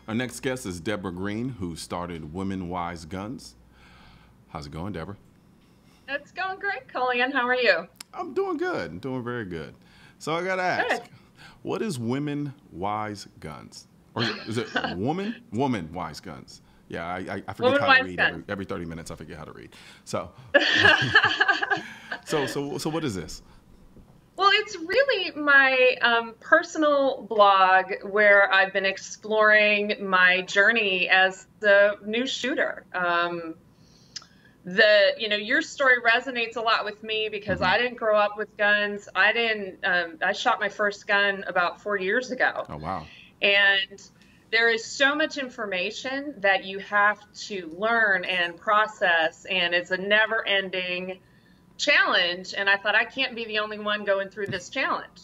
Our next guest is Deborah Green, who started Women Wise Guns. How's it going, Deborah? It's going great, Colleen. How are you? I'm doing good. I'm doing very good. So I gotta Good. ask, what is Women Wise Guns? Or is it Woman Wise Guns? Yeah, I forget Woman how to Wise read Guns. every 30 minutes. I forget how to read. So so what is this? Well, it's really my personal blog where I've been exploring my journey as the new shooter. Your story resonates a lot with me because Hmm. I didn't grow up with guns. I shot my first gun about 4 years ago. Oh wow. And there is so much information that you have to learn and process, and it's a never-ending challenge. And I thought I can't be the only one going through this challenge.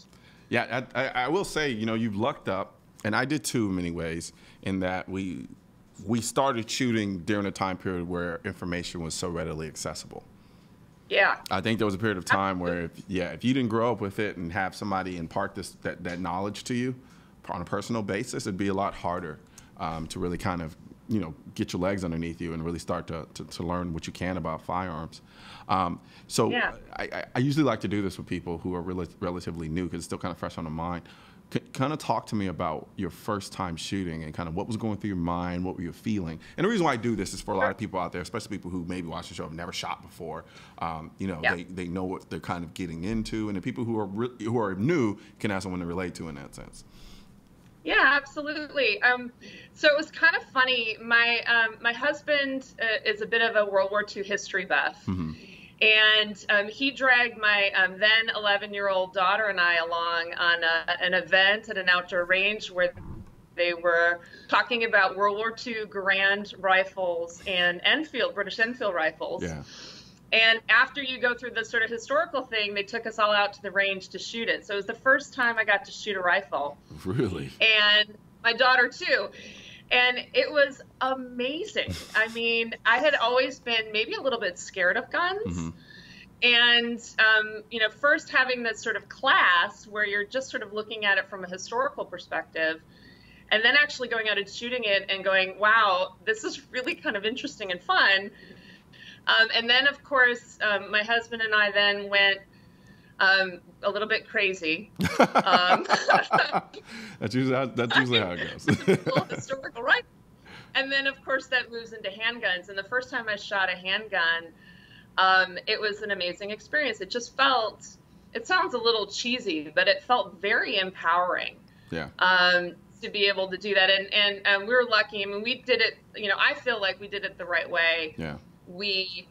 Yeah, I will say, you've lucked up, and I did too in many ways, in that we started shooting during a time period where information was so readily accessible. Yeah. I think there was a period of time where, if you didn't grow up with it and have somebody impart that knowledge to you on a personal basis, it'd be a lot harder to really kind of, get your legs underneath you and really start to learn what you can about firearms. So Yeah. I usually like to do this with people who are relatively new because it's still kind of fresh on the mind. Kind of talk to me about your first time shooting and kind of what was going through your mind, what were you feeling? And the reason why I do this is for a lot of people out there, especially people who maybe watch the show have never shot before. Yeah. They know what they're kind of getting into, and the people who are new can have someone to relate to in that sense. Yeah, absolutely. So it was kind of funny. My husband is a bit of a World War II history buff, Hmm. and he dragged my then 11-year-old daughter and I along on an event at an outdoor range where they were talking about World War II Garand rifles and British Enfield rifles. Yeah. And after you go through the sort of historical thing, they took us all out to the range to shoot it. So it was the first time I got to shoot a rifle. Really? And my daughter too. And it was amazing. I mean, I had always been maybe a little bit scared of guns. Hmm. And, first having this sort of class where you're just sort of looking at it from a historical perspective, and then actually going out and shooting it and going, wow, this is really kind of interesting and fun. And then, of course, my husband and I then went a little bit crazy. Um, That's usually how it goes. Little historical, right? And then, of course, that moves into handguns. And the first time I shot a handgun, it was an amazing experience. It sounds a little cheesy, but it felt very empowering. Yeah. To be able to do that. And we were lucky. I mean, we did it, I feel like we did it the right way. Yeah. We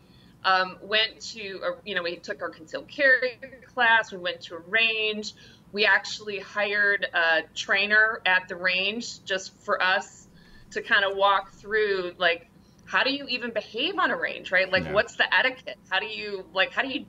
went to, we took our concealed carry class. We went to a range. We actually hired a trainer at the range just for us to kind of walk through, like, how do you even behave on a range, right? Like, Yeah. what's the etiquette? How do you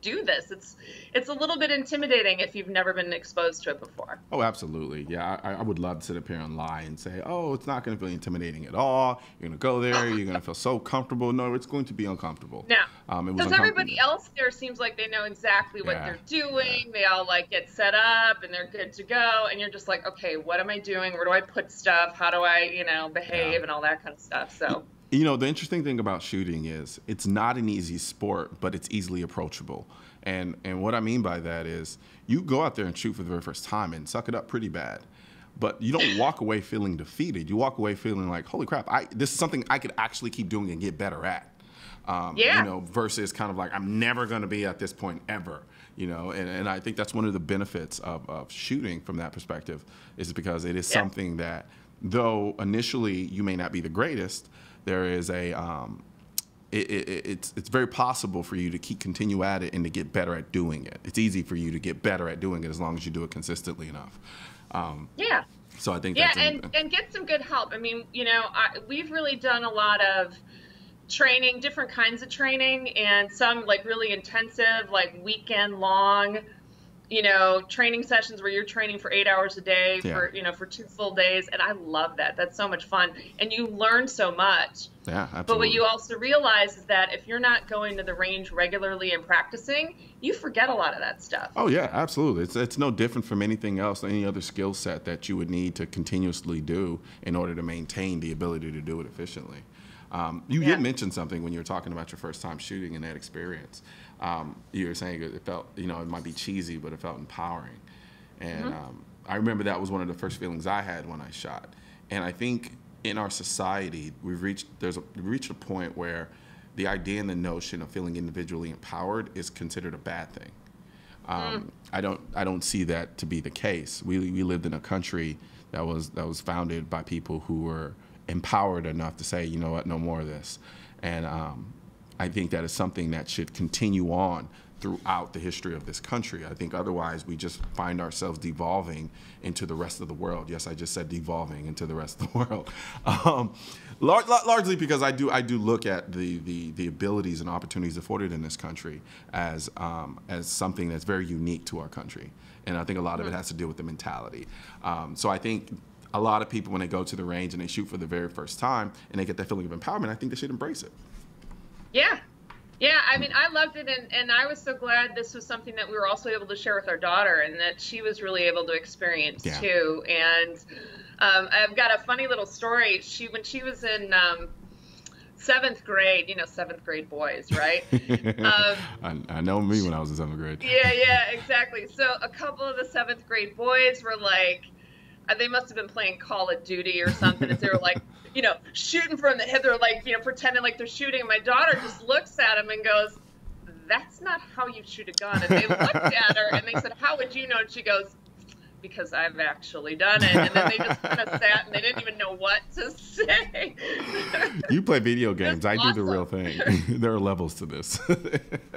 do this? It's a little bit intimidating if you've never been exposed to it before. Oh, absolutely. Yeah, I would love to sit up here and lie and say, oh, it's not going to feel intimidating at all. You're going to go there. You're going to feel so comfortable. No, it's going to be uncomfortable. Now, It was because everybody else there seems like they know exactly what Yeah. they're doing. They all like get set up and they're good to go. And you're just like, okay, what am I doing? Where do I put stuff? How do I, behave Yeah. and all that kind of stuff. So. The interesting thing about shooting is it's not an easy sport, but it's easily approachable. And what I mean by that is you go out there and shoot for the very first time and suck it up pretty bad. But you don't walk away feeling defeated. You walk away feeling like, holy crap, this is something I could actually keep doing and get better at. Yeah. Versus kind of like, I'm never going to be at this point ever. And I think that's one of the benefits of shooting from that perspective is because it is Yeah. something that, though initially you may not be the greatest, there is it's very possible for you to continue at it and to get better at doing it. It's easy for you to get better at doing it as long as you do it consistently enough. Yeah. So I think Yeah. that's And get some good help. I mean, we've really done a lot of training, different kinds of training, and some like really intensive, like weekend long training sessions where you're training for 8 hours a day Yeah. for 2 full days. And I love that. That's so much fun. And you learn so much. Yeah, absolutely. But what you also realize is that if you're not going to the range regularly and practicing, you forget a lot of that stuff. Oh yeah, absolutely. It's no different from anything else, any other skill set that you would need to continuously do in order to maintain the ability to do it efficiently. You did mention something when you were talking about your first time shooting and that experience. You were saying it felt, it might be cheesy, but it felt empowering. And I remember that was one of the first feelings I had when I shot. And I think in our society, we've reached a point where the idea and the notion of feeling individually empowered is considered a bad thing. I don't see that to be the case. We lived in a country that was founded by people who were empowered enough to say, you know what, no more of this. And I think that is something that should continue on throughout the history of this country. I think otherwise we just find ourselves devolving into the rest of the world. Yes, I just said devolving into the rest of the world. Largely because I do look at the abilities and opportunities afforded in this country as something that's very unique to our country. And I think a lot of it has to do with the mentality. So I think a lot of people, when they go to the range and they shoot for the very first time and they get that feeling of empowerment, I think they should embrace it. Yeah. Yeah, I mean, I loved it, and I was so glad this was something that we were also able to share with our daughter, and that she was really able to experience too. And I've got a funny little story. When she was in 7th grade, 7th grade boys, right? I know me when I was in 7th grade. Yeah, exactly. So a couple of the 7th grade boys were like, they must have been playing Call of Duty or something, and they were like, shooting from the hip. They're like, pretending like they're shooting. And my daughter just looks at him and goes, "That's not how you shoot a gun." And they looked at her and they said, "How would you know?" And she goes, "Because I've actually done it." And then they just kind of sat and they didn't even know what to say. You play video games. I do the real thing. There are levels to this.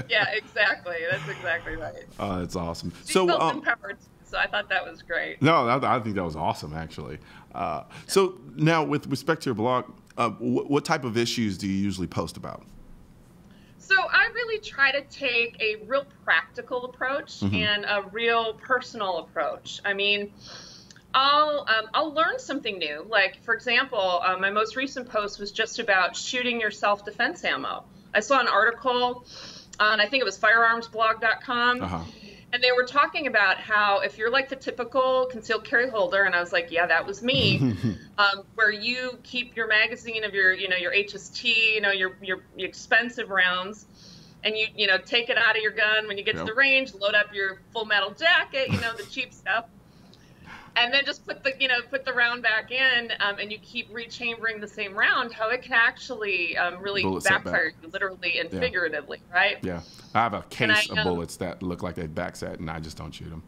Yeah, exactly. That's exactly right. That's awesome. She felt empowered. So I thought that was great. No, I think that was awesome, actually. So now, with respect to your blog, what type of issues do you usually post about? So I really try to take a real practical approach and a real personal approach. I mean, I'll learn something new. Like, for example, my most recent post was just about shooting your self-defense ammo. I saw an article on, I think it was firearmsblog.com. And they were talking about how if you're like the typical concealed carry holder, and I was like, yeah, that was me, where you keep your magazine of your HST, your expensive rounds, and you take it out of your gun when you get to the range, load up your full metal jacket, the cheap stuff, and then just put the round back in, and you keep rechambering the same round, how it can actually really backfire you literally and figuratively, right? Yeah. I have a case of bullets that look like they backset, and I just don't shoot them.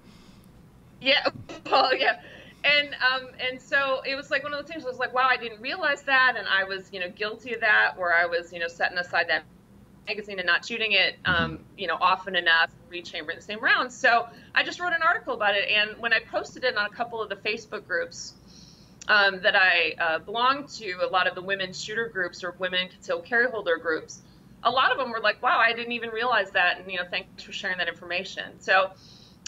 Yeah. Well, yeah. And so it was like one of those things. I was like, wow, I didn't realize that, and I was guilty of that, where I was setting aside that magazine and not shooting it often enough, rechambering the same rounds. So I just wrote an article about it, and when I posted it on a couple of the Facebook groups that I belong to, a lot of the women's shooter groups or women concealed carry holder groups, a lot of them were like, wow, I didn't even realize that, and thanks for sharing that information. So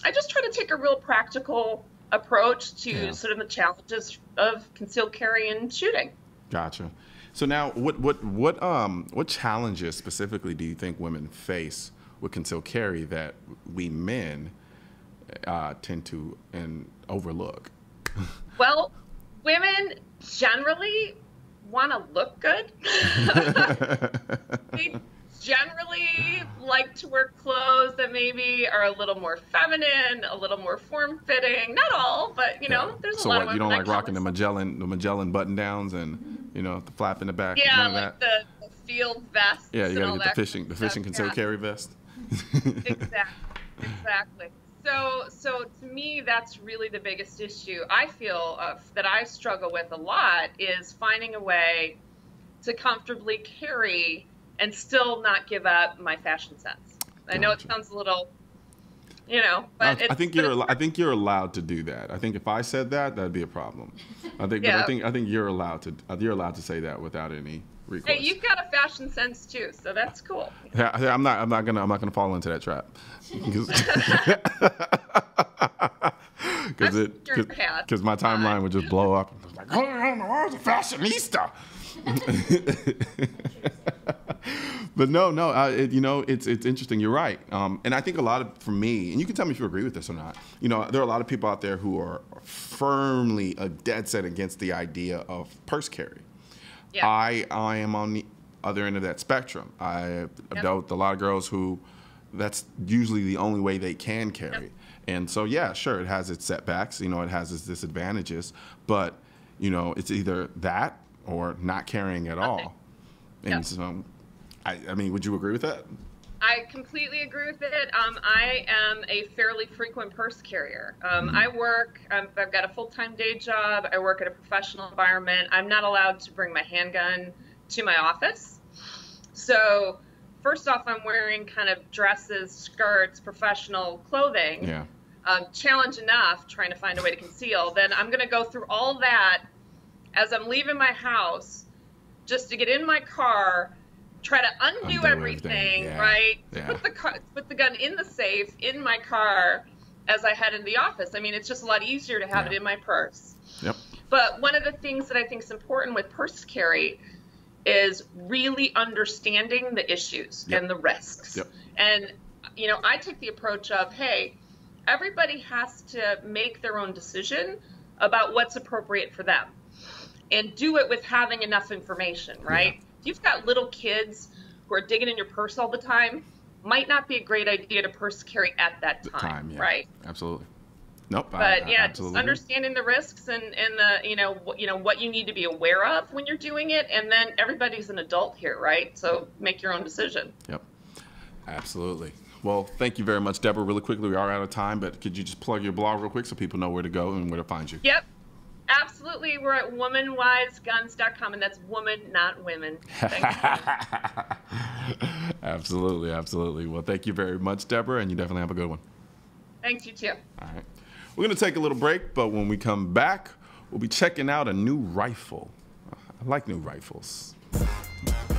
I just try to take a real practical approach to sort of the challenges of concealed carry and shooting. Gotcha. So now, what challenges specifically do you think women face with concealed carry that we men tend to overlook? Well, women generally want to look good. They generally like to wear clothes that maybe are a little more feminine, a little more form-fitting. Not all, but there's a lot of women. So you don't like rocking the Magellan button-downs and the flap in the back? Yeah, none of like that? the field vest. Yeah, you gotta get the fishing concealed yeah. carry vest. Exactly. So to me, that's really the biggest issue I feel that I struggle with a lot, is finding a way to comfortably carry and still not give up my fashion sense. I know it sounds a little, but I think you're allowed to do that. I think if I said that, that'd be a problem. I think you're allowed to say that without any recourse. Hey, you've got a fashion sense too, so that's cool. Yeah, I'm not gonna fall into that trap. Because my timeline would just blow up. And like, oh, I was a fashionista. But it's interesting. You're right, and I think for me, and you can tell me if you agree with this or not. There are a lot of people out there who are firmly dead set against the idea of purse carry. Yeah. I am on the other end of that spectrum. I've dealt with a lot of girls who that's usually the only way they can carry. Yep. And so, yeah, sure, it has its setbacks. It has its disadvantages. But, it's either that or not carrying at all. And so, I mean, would you agree with that? I completely agree with it. I am a fairly frequent purse carrier. I work, I've got a full-time day job. I work at a professional environment. I'm not allowed to bring my handgun to my office. So first off, I'm wearing kind of dresses, skirts, professional clothing. Yeah. Challenge enough trying to find a way to conceal. Then I'm going to go through all that as I'm leaving my house just to get in my car, try to undo everything, right? Yeah. Put the gun in the safe in my car as I head into the office. I mean, it's just a lot easier to have it in my purse. Yep. But one of the things that I think is important with purse carry is really understanding the issues and the risks. Yep. And, I take the approach of, hey, everybody has to make their own decision about what's appropriate for them and do it with having enough information, right? Yeah. If you've got little kids who are digging in your purse all the time, might not be a great idea to purse carry at that time, right? Absolutely. Nope. But just understanding the risks and the what you need to be aware of when you're doing it, and then everybody's an adult here, right? So make your own decision. Yep. Absolutely. Well, thank you very much, Deborah. Really quickly, we are out of time, but could you just plug your blog real quick so people know where to go and where to find you? Yep. Absolutely. We're at womanwiseguns.com, and that's woman, not women. Absolutely, absolutely. Well, thank you very much, Deborah, and you definitely have a good one. Thanks, you too. All right. We're going to take a little break, but when we come back, we'll be checking out a new rifle. I like new rifles.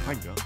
My gun.